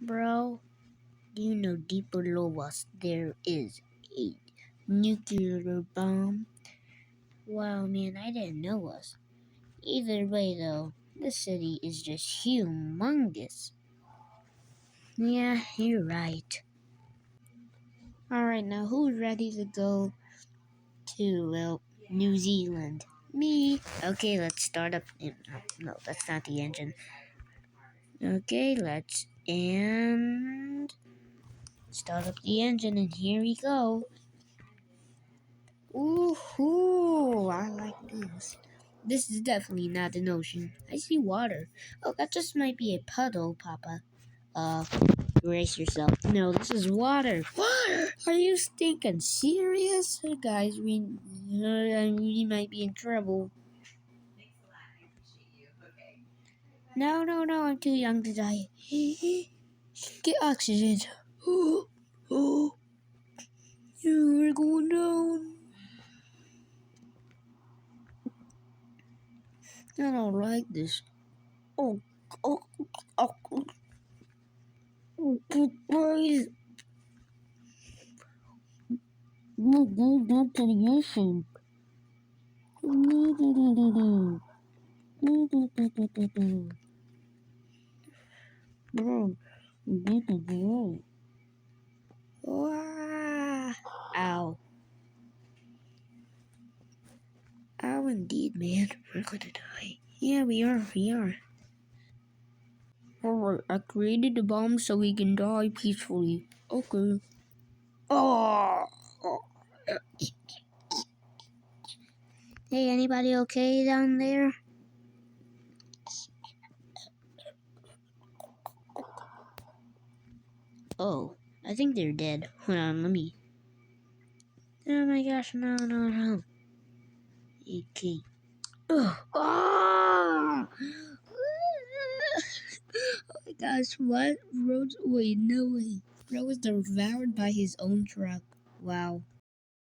Bro, do you know deep below us there is a nuclear bomb? Wow, man, I didn't know us. Either way, though, this city is just humongous. Yeah, you're right. Alright, now who's ready to go to, well, New Zealand? Me. Okay, let's start up. No, that's not the engine. Okay, let's and start up the engine, and here we go. Ooh, I like this. This is definitely not an ocean. I see water. Oh, that just might be a puddle, Papa. Brace yourself. No, this is water. Water? Are you stinking serious? Guys, we might be in trouble. No, I'm too young to die. Get oxygen. Oh, we're going down. I don't like this. Oh, oh, oh, good boys. No, go back to the ocean. Bro, get the boat. Ow. Ow, indeed, man. We're gonna die. Yeah, we are. Alright, I created the bomb so we can die peacefully. Okay. Oh! Hey, anybody okay down there? Oh, I think they're dead. Hold on, let me. Oh my gosh, no. Okay. Ugh. Oh! Oh my gosh, what? Wait, no way. Bro was devoured by his own truck. Wow.